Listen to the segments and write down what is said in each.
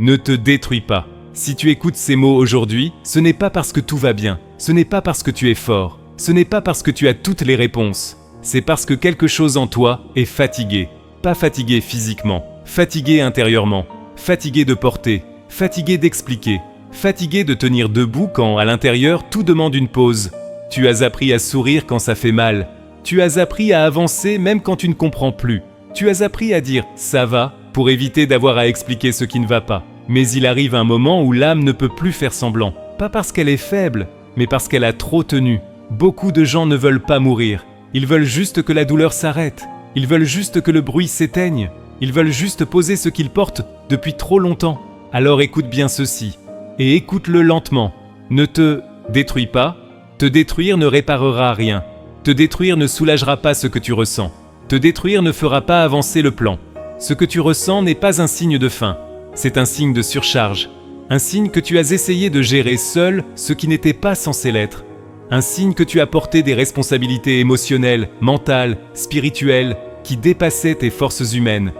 Ne te détruis pas. Si tu écoutes ces mots aujourd'hui, ce n'est pas parce que tout va bien, ce n'est pas parce que tu es fort, ce n'est pas parce que tu as toutes les réponses, c'est parce que quelque chose en toi est fatigué. Pas fatigué physiquement, fatigué intérieurement, fatigué de porter, fatigué d'expliquer, fatigué de tenir debout quand, à l'intérieur, tout demande une pause. Tu as appris à sourire quand ça fait mal. Tu as appris à avancer même quand tu ne comprends plus. Tu as appris à dire « ça va » pour éviter d'avoir à expliquer ce qui ne va pas. Mais il arrive un moment où l'âme ne peut plus faire semblant. Pas parce qu'elle est faible, mais parce qu'elle a trop tenu. Beaucoup de gens ne veulent pas mourir. Ils veulent juste que la douleur s'arrête. Ils veulent juste que le bruit s'éteigne. Ils veulent juste poser ce qu'ils portent depuis trop longtemps. Alors écoute bien ceci. Et écoute-le lentement. Ne te détruis pas. Te détruire ne réparera rien. Te détruire ne soulagera pas ce que tu ressens. Te détruire ne fera pas avancer le plan. Ce que tu ressens n'est pas un signe de faim. C'est un signe de surcharge. Un signe que tu as essayé de gérer seul ce qui n'était pas censé l'être. Un signe que tu as porté des responsabilités émotionnelles, mentales, spirituelles, qui dépassaient tes forces humaines.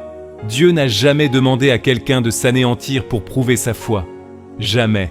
Dieu n'a jamais demandé à quelqu'un de s'anéantir pour prouver sa foi. Jamais.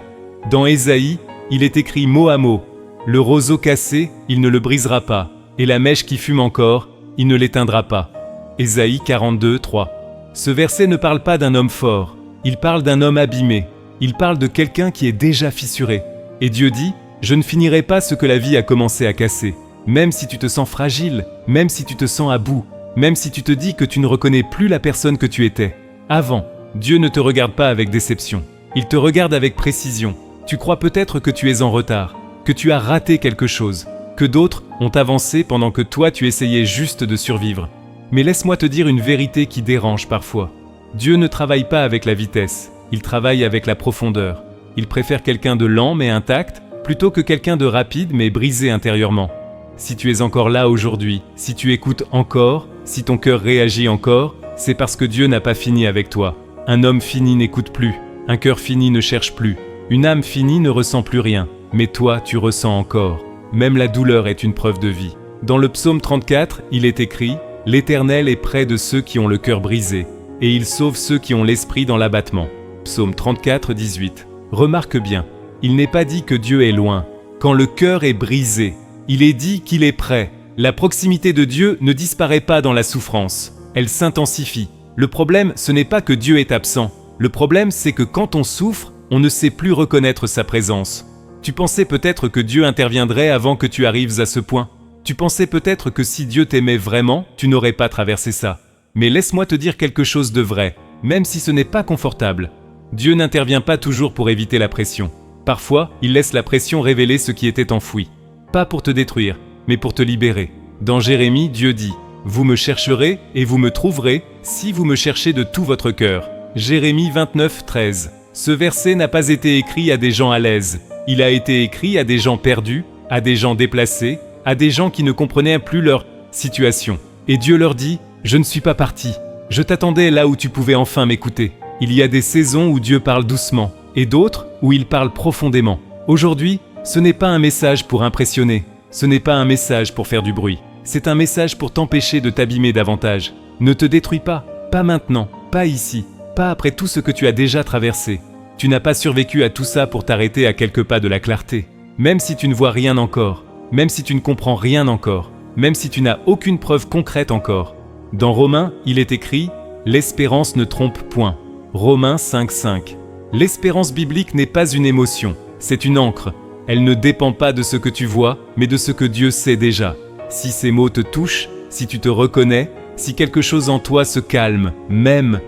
Dans Ésaïe, il est écrit mot à mot. Le roseau cassé, il ne le brisera pas, et la mèche qui fume encore, il ne l'éteindra pas. Ésaïe 42, 3. Ce verset ne parle pas d'un homme fort, il parle d'un homme abîmé, il parle de quelqu'un qui est déjà fissuré. Et Dieu dit, je ne finirai pas ce que la vie a commencé à casser. Même si tu te sens fragile, même si tu te sens à bout, même si tu te dis que tu ne reconnais plus la personne que tu étais. Avant, Dieu ne te regarde pas avec déception, il te regarde avec précision. Tu crois peut-être que tu es en retard, que tu as raté quelque chose, que d'autres ont avancé pendant que toi tu essayais juste de survivre. Mais laisse-moi te dire une vérité qui dérange parfois. Dieu ne travaille pas avec la vitesse, il travaille avec la profondeur. Il préfère quelqu'un de lent mais intact, plutôt que quelqu'un de rapide mais brisé intérieurement. Si tu es encore là aujourd'hui, si tu écoutes encore, si ton cœur réagit encore, c'est parce que Dieu n'a pas fini avec toi. Un homme fini n'écoute plus, un cœur fini ne cherche plus, une âme finie ne ressent plus rien, mais toi tu ressens encore. Même la douleur est une preuve de vie. Dans le psaume 34, il est écrit « L'Éternel est près de ceux qui ont le cœur brisé, et il sauve ceux qui ont l'esprit dans l'abattement. » Psaume 34, 18. Remarque bien, il n'est pas dit que Dieu est loin. Quand le cœur est brisé, il est dit qu'il est près. La proximité de Dieu ne disparaît pas dans la souffrance, elle s'intensifie. Le problème, ce n'est pas que Dieu est absent. Le problème, c'est que quand on souffre, on ne sait plus reconnaître sa présence. Tu pensais peut-être que Dieu interviendrait avant que tu arrives à ce point. Tu pensais peut-être que si Dieu t'aimait vraiment, tu n'aurais pas traversé ça. Mais laisse-moi te dire quelque chose de vrai, même si ce n'est pas confortable. Dieu n'intervient pas toujours pour éviter la pression. Parfois, il laisse la pression révéler ce qui était enfoui. Pas pour te détruire, mais pour te libérer. Dans Jérémie, Dieu dit « Vous me chercherez et vous me trouverez si vous me cherchez de tout votre cœur. » Jérémie 29, 13. Ce verset n'a pas été écrit à des gens à l'aise. Il a été écrit à des gens perdus, à des gens déplacés, à des gens qui ne comprenaient plus leur situation. Et Dieu leur dit « Je ne suis pas parti. Je t'attendais là où tu pouvais enfin m'écouter. » Il y a des saisons où Dieu parle doucement, et d'autres où il parle profondément. Aujourd'hui, ce n'est pas un message pour impressionner, ce n'est pas un message pour faire du bruit. C'est un message pour t'empêcher de t'abîmer davantage. Ne te détruis pas maintenant, pas ici, pas après tout ce que tu as déjà traversé. Tu n'as pas survécu à tout ça pour t'arrêter à quelques pas de la clarté. Même si tu ne vois rien encore, même si tu ne comprends rien encore, même si tu n'as aucune preuve concrète encore. Dans Romains, il est écrit « L'espérance ne trompe point ». Romains 5,5. L'espérance biblique n'est pas une émotion, c'est une encre. Elle ne dépend pas de ce que tu vois, mais de ce que Dieu sait déjà. Si ces mots te touchent, si tu te reconnais, si quelque chose en toi se calme, même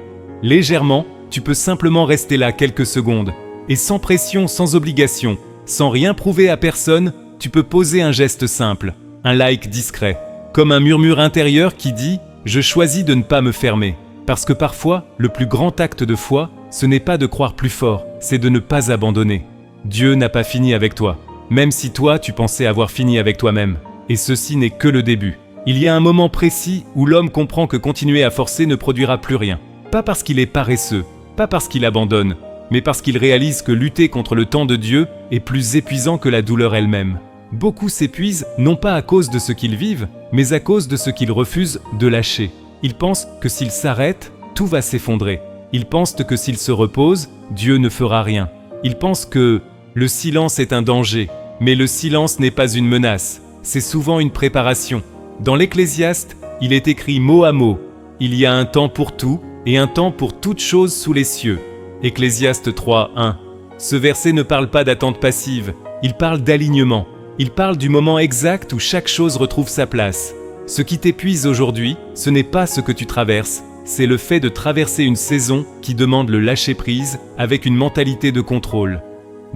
légèrement, tu peux simplement rester là quelques secondes. Et sans pression, sans obligation, sans rien prouver à personne, tu peux poser un geste simple, un like discret, comme un murmure intérieur qui dit « Je choisis de ne pas me fermer ». Parce que parfois, le plus grand acte de foi, ce n'est pas de croire plus fort, c'est de ne pas abandonner. Dieu n'a pas fini avec toi, même si toi, tu pensais avoir fini avec toi-même. Et ceci n'est que le début. Il y a un moment précis où l'homme comprend que continuer à forcer ne produira plus rien. Pas parce qu'il est paresseux, pas parce qu'il abandonne, mais parce qu'il réalise que lutter contre le temps de Dieu est plus épuisant que la douleur elle-même. Beaucoup s'épuisent non pas à cause de ce qu'ils vivent, mais à cause de ce qu'ils refusent de lâcher. Ils pensent que s'ils s'arrêtent, tout va s'effondrer. Ils pensent que s'ils se reposent, Dieu ne fera rien. Ils pensent que le silence est un danger, mais le silence n'est pas une menace, c'est souvent une préparation. Dans l'Ecclésiaste, il est écrit mot à mot, il y a un temps pour tout et un temps pour toute chose sous les cieux. Ecclésiaste 3, 1. Ce verset ne parle pas d'attente passive, il parle d'alignement. Il parle du moment exact où chaque chose retrouve sa place. Ce qui t'épuise aujourd'hui, ce n'est pas ce que tu traverses, c'est le fait de traverser une saison qui demande le lâcher-prise avec une mentalité de contrôle.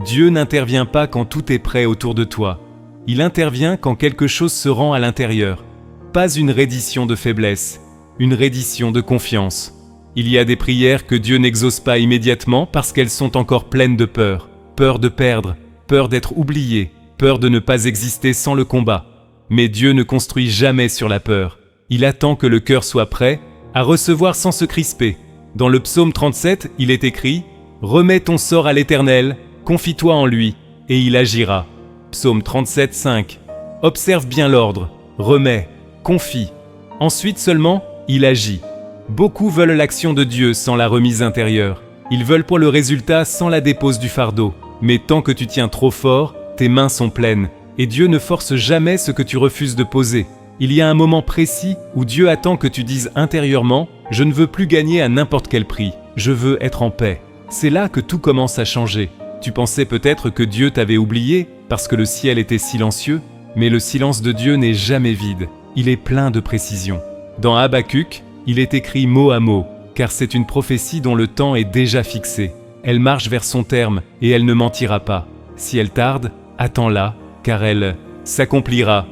Dieu n'intervient pas quand tout est prêt autour de toi. Il intervient quand quelque chose se rend à l'intérieur. Pas une reddition de faiblesse, une reddition de confiance. Il y a des prières que Dieu n'exauce pas immédiatement parce qu'elles sont encore pleines de peur. Peur de perdre, peur d'être oublié, peur de ne pas exister sans le combat. Mais Dieu ne construit jamais sur la peur. Il attend que le cœur soit prêt à recevoir sans se crisper. Dans le psaume 37, il est écrit « Remets ton sort à l'Éternel, confie-toi en lui, et il agira ». Psaume 37, 5. Observe bien l'ordre, remets, confie. Ensuite seulement, il agit. Beaucoup veulent l'action de Dieu sans la remise intérieure. Ils veulent pour le résultat sans la dépose du fardeau. Mais tant que tu tiens trop fort, tes mains sont pleines. Et Dieu ne force jamais ce que tu refuses de poser. Il y a un moment précis où Dieu attend que tu dises intérieurement « Je ne veux plus gagner à n'importe quel prix, je veux être en paix ». C'est là que tout commence à changer. Tu pensais peut-être que Dieu t'avait oublié parce que le ciel était silencieux, mais le silence de Dieu n'est jamais vide, il est plein de précision. Dans Habacuc, il est écrit mot à mot, car c'est une prophétie dont le temps est déjà fixé. Elle marche vers son terme et elle ne mentira pas. Si elle tarde, attends-la, car elle s'accomplira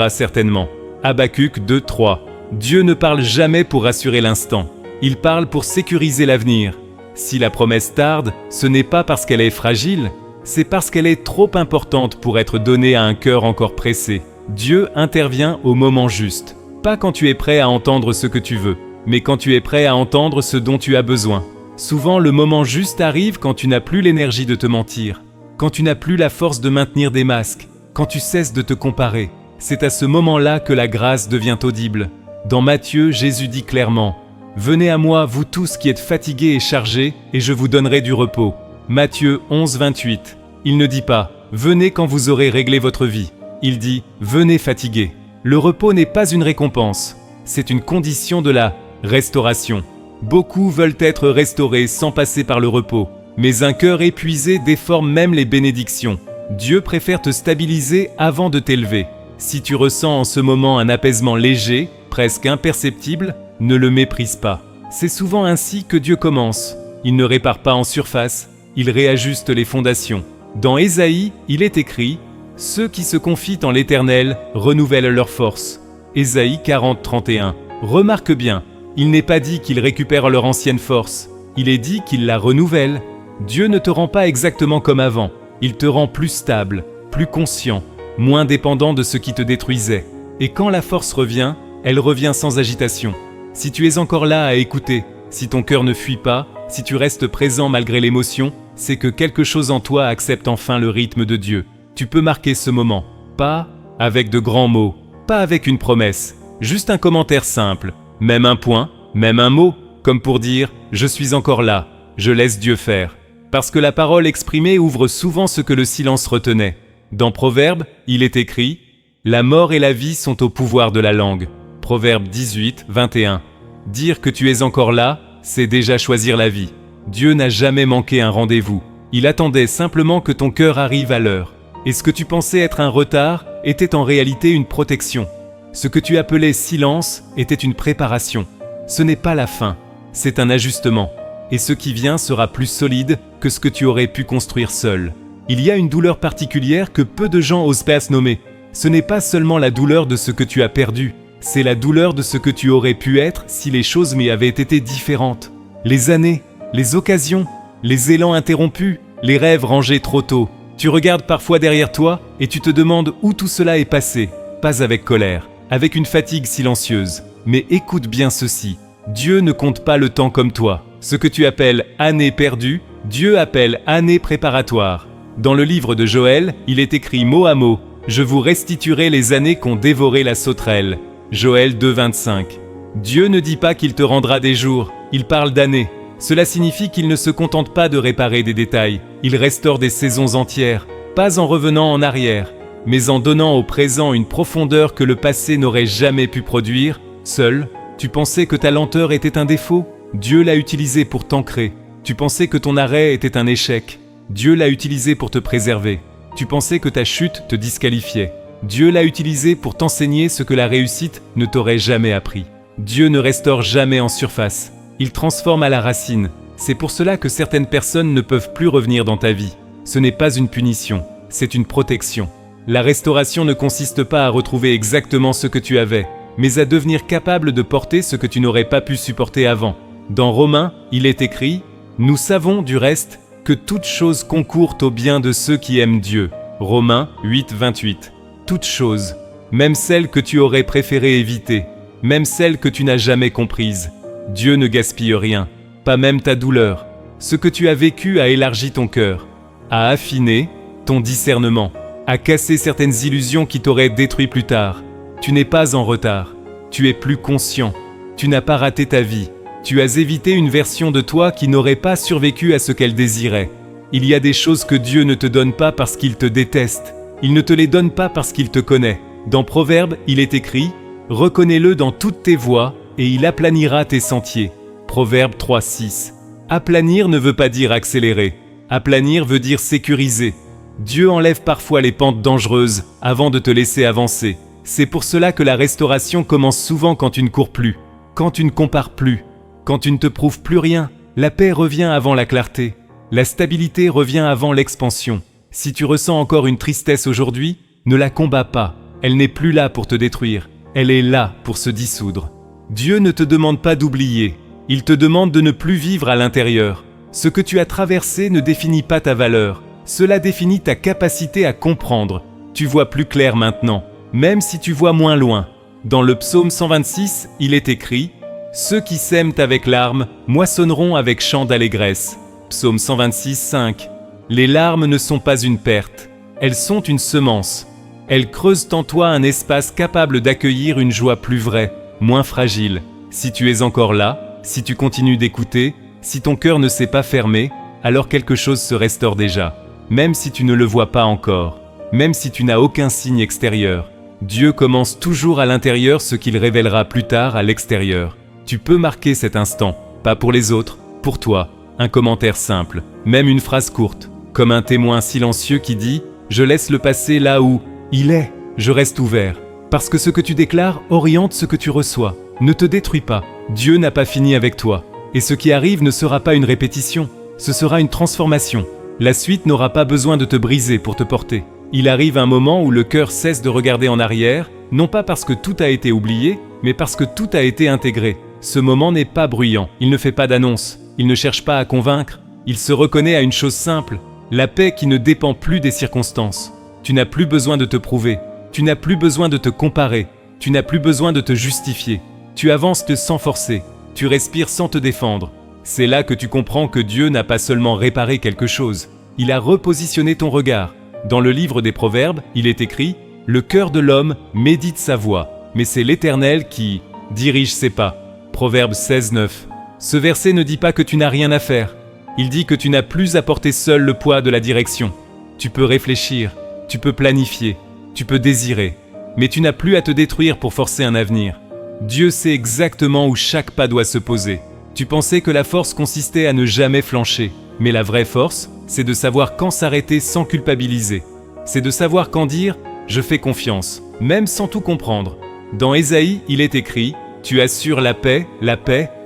certainement. Habacuc 2, 3. Dieu ne parle jamais pour rassurer l'instant, il parle pour sécuriser l'avenir. Si la promesse tarde, ce n'est pas parce qu'elle est fragile, c'est parce qu'elle est trop importante pour être donnée à un cœur encore pressé. Dieu intervient au moment juste, pas quand tu es prêt à entendre ce que tu veux, mais quand tu es prêt à entendre ce dont tu as besoin. Souvent, le moment juste arrive quand tu n'as plus l'énergie de te mentir, quand tu n'as plus la force de maintenir des masques, quand tu cesses de te comparer. C'est à ce moment-là que la grâce devient audible. Dans Matthieu, Jésus dit clairement « Venez à moi, vous tous qui êtes fatigués et chargés, et je vous donnerai du repos. » Matthieu 11, 28. Il ne dit pas « Venez quand vous aurez réglé votre vie ». Il dit « Venez fatigués ». Le repos n'est pas une récompense, c'est une condition de la restauration. Beaucoup veulent être restaurés sans passer par le repos, mais un cœur épuisé déforme même les bénédictions. Dieu préfère te stabiliser avant de t'élever. Si tu ressens en ce moment un apaisement léger, presque imperceptible, ne le méprise pas. C'est souvent ainsi que Dieu commence. Il ne répare pas en surface, il réajuste les fondations. Dans Ésaïe, il est écrit « Ceux qui se confient en l'Éternel renouvellent leurs forces ». Ésaïe 40, 31. Remarque bien, il n'est pas dit qu'ils récupèrent leur ancienne force, il est dit qu'ils la renouvellent. Dieu ne te rend pas exactement comme avant, il te rend plus stable, plus conscient, moins dépendant de ce qui te détruisait. Et quand la force revient, elle revient sans agitation. Si tu es encore là à écouter, si ton cœur ne fuit pas, si tu restes présent malgré l'émotion, c'est que quelque chose en toi accepte enfin le rythme de Dieu. Tu peux marquer ce moment, pas avec de grands mots, pas avec une promesse, juste un commentaire simple, même un point, même un mot, comme pour dire « Je suis encore là, je laisse Dieu faire ». Parce que la parole exprimée ouvre souvent ce que le silence retenait. Dans Proverbe, il est écrit « La mort et la vie sont au pouvoir de la langue ». Proverbe 18, 21. Dire que tu es encore là, c'est déjà choisir la vie. Dieu n'a jamais manqué un rendez-vous. Il attendait simplement que ton cœur arrive à l'heure. Et ce que tu pensais être un retard était en réalité une protection. Ce que tu appelais silence était une préparation. Ce n'est pas la fin, c'est un ajustement. Et ce qui vient sera plus solide que ce que tu aurais pu construire seul. Il y a une douleur particulière que peu de gens osent pas se nommer. Ce n'est pas seulement la douleur de ce que tu as perdu, c'est la douleur de ce que tu aurais pu être si les choses avaient été différentes. Les années, les occasions, les élans interrompus, les rêves rangés trop tôt. Tu regardes parfois derrière toi et tu te demandes où tout cela est passé. Pas avec colère, avec une fatigue silencieuse. Mais écoute bien ceci, Dieu ne compte pas le temps comme toi. Ce que tu appelles année perdue, Dieu appelle année préparatoire. Dans le livre de Joël, il est écrit mot à mot « Je vous restituerai les années qu'ont dévoré la sauterelle ». Joël 2, 25. Dieu ne dit pas qu'il te rendra des jours, il parle d'années. Cela signifie qu'il ne se contente pas de réparer des détails, il restaure des saisons entières, pas en revenant en arrière, mais en donnant au présent une profondeur que le passé n'aurait jamais pu produire. Seul, tu pensais que ta lenteur était un défaut? Dieu l'a utilisé pour t'ancrer. Tu pensais que ton arrêt était un échec? Dieu l'a utilisé pour te préserver. Tu pensais que ta chute te disqualifiait. Dieu l'a utilisé pour t'enseigner ce que la réussite ne t'aurait jamais appris. Dieu ne restaure jamais en surface. Il transforme à la racine. C'est pour cela que certaines personnes ne peuvent plus revenir dans ta vie. Ce n'est pas une punition, c'est une protection. La restauration ne consiste pas à retrouver exactement ce que tu avais, mais à devenir capable de porter ce que tu n'aurais pas pu supporter avant. Dans Romains, il est écrit « Nous savons du reste que toutes choses concourent au bien de ceux qui aiment Dieu. » Romains 8, 28. Toutes choses, même celles que tu aurais préféré éviter, même celles que tu n'as jamais comprises. Dieu ne gaspille rien, pas même ta douleur. Ce que tu as vécu a élargi ton cœur, a affiné ton discernement, a cassé certaines illusions qui t'auraient détruit plus tard. Tu n'es pas en retard, tu es plus conscient, tu n'as pas raté ta vie, tu as évité une version de toi qui n'aurait pas survécu à ce qu'elle désirait. Il y a des choses que Dieu ne te donne pas parce qu'il te déteste, il ne te les donne pas parce qu'il te connaît. Dans Proverbes, il est écrit « Reconnais-le dans toutes tes voies, et il aplanira tes sentiers. » Proverbe 3, 6. Aplanir ne veut pas dire accélérer. Aplanir veut dire sécuriser. Dieu enlève parfois les pentes dangereuses avant de te laisser avancer. C'est pour cela que la restauration commence souvent quand tu ne cours plus, quand tu ne compares plus, quand tu ne te prouves plus rien. La paix revient avant la clarté. La stabilité revient avant l'expansion. Si tu ressens encore une tristesse aujourd'hui, ne la combats pas. Elle n'est plus là pour te détruire. Elle est là pour se dissoudre. Dieu ne te demande pas d'oublier, il te demande de ne plus vivre à l'intérieur. Ce que tu as traversé ne définit pas ta valeur, cela définit ta capacité à comprendre. Tu vois plus clair maintenant, même si tu vois moins loin. Dans le psaume 126, il est écrit « Ceux qui sèment avec larmes moissonneront avec chant d'allégresse » Psaume 126, 5. Les larmes ne sont pas une perte, elles sont une semence. Elles creusent en toi un espace capable d'accueillir une joie plus vraie, moins fragile. Si tu es encore là, si tu continues d'écouter, si ton cœur ne s'est pas fermé, alors quelque chose se restaure déjà. Même si tu ne le vois pas encore, même si tu n'as aucun signe extérieur, Dieu commence toujours à l'intérieur ce qu'il révélera plus tard à l'extérieur. Tu peux marquer cet instant, pas pour les autres, pour toi. Un commentaire simple, même une phrase courte, comme un témoin silencieux qui dit « Je laisse le passé là où il est, je reste ouvert ». Parce que ce que tu déclares oriente ce que tu reçois. Ne te détruis pas. Dieu n'a pas fini avec toi. Et ce qui arrive ne sera pas une répétition. Ce sera une transformation. La suite n'aura pas besoin de te briser pour te porter. Il arrive un moment où le cœur cesse de regarder en arrière, non pas parce que tout a été oublié, mais parce que tout a été intégré. Ce moment n'est pas bruyant. Il ne fait pas d'annonce. Il ne cherche pas à convaincre. Il se reconnaît à une chose simple. La paix qui ne dépend plus des circonstances. Tu n'as plus besoin de te prouver. Tu n'as plus besoin de te comparer, tu n'as plus besoin de te justifier. Tu avances sans forcer, tu respires sans te défendre. C'est là que tu comprends que Dieu n'a pas seulement réparé quelque chose, il a repositionné ton regard. Dans le livre des Proverbes, il est écrit « Le cœur de l'homme médite sa voie, mais c'est l'Éternel qui dirige ses pas. » Proverbe 16, 9. Ce verset ne dit pas que tu n'as rien à faire, il dit que tu n'as plus à porter seul le poids de la direction. Tu peux réfléchir, tu peux planifier. Tu peux désirer, mais tu n'as plus à te détruire pour forcer un avenir. Dieu sait exactement où chaque pas doit se poser. Tu pensais que la force consistait à ne jamais flancher, mais la vraie force, c'est de savoir quand s'arrêter sans culpabiliser. C'est de savoir quand dire « je fais confiance », même sans tout comprendre. Dans Ésaïe, il est écrit « Tu assures la paix,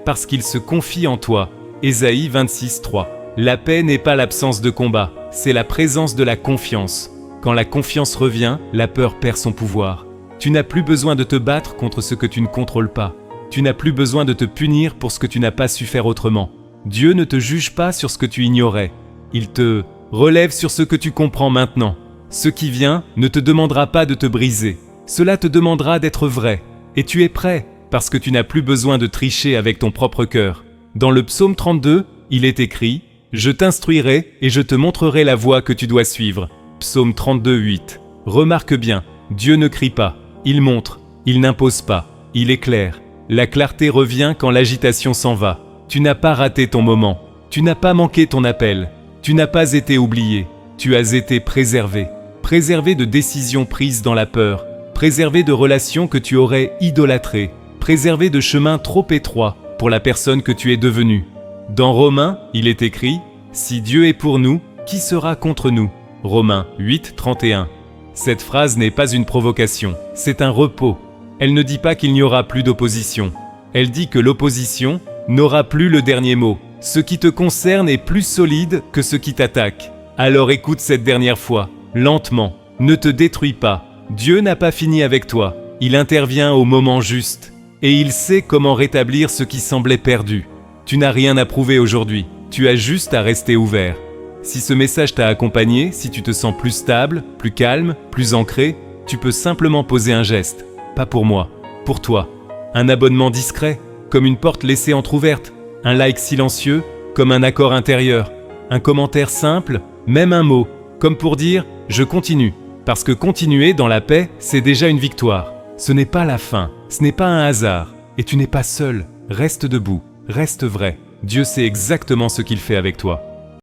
parce qu'il se confie en toi ». Ésaïe 26, 3. La paix n'est pas l'absence de combat, c'est la présence de la confiance. Quand la confiance revient, la peur perd son pouvoir. Tu n'as plus besoin de te battre contre ce que tu ne contrôles pas. Tu n'as plus besoin de te punir pour ce que tu n'as pas su faire autrement. Dieu ne te juge pas sur ce que tu ignorais. Il te relève sur ce que tu comprends maintenant. Ce qui vient ne te demandera pas de te briser. Cela te demandera d'être vrai. Et tu es prêt, parce que tu n'as plus besoin de tricher avec ton propre cœur. Dans le psaume 32, il est écrit « Je t'instruirai et je te montrerai la voie que tu dois suivre ». Psaume 32, 8. Remarque bien, Dieu ne crie pas, il montre, il n'impose pas, il éclaire. La clarté revient quand l'agitation s'en va. Tu n'as pas raté ton moment. Tu n'as pas manqué ton appel. Tu n'as pas été oublié. Tu as été préservé. Préservé de décisions prises dans la peur. Préservé de relations que tu aurais idolâtrées. Préservé de chemins trop étroits pour la personne que tu es devenue. Dans Romains, il est écrit « Si Dieu est pour nous, qui sera contre nous ?» Romains 8, 31. Cette phrase n'est pas une provocation, c'est un repos. Elle ne dit pas qu'il n'y aura plus d'opposition. Elle dit que l'opposition n'aura plus le dernier mot. Ce qui te concerne est plus solide que ce qui t'attaque. Alors écoute cette dernière fois, lentement. Ne te détruis pas. Dieu n'a pas fini avec toi. Il intervient au moment juste. Et il sait comment rétablir ce qui semblait perdu. Tu n'as rien à prouver aujourd'hui. Tu as juste à rester ouvert. Si ce message t'a accompagné, si tu te sens plus stable, plus calme, plus ancré, tu peux simplement poser un geste. Pas pour moi, pour toi. Un abonnement discret, comme une porte laissée entr'ouverte. Un like silencieux, comme un accord intérieur. Un commentaire simple, même un mot, comme pour dire « je continue ». Parce que continuer dans la paix, c'est déjà une victoire. Ce n'est pas la fin, ce n'est pas un hasard. Et tu n'es pas seul. Reste debout, reste vrai. Dieu sait exactement ce qu'il fait avec toi.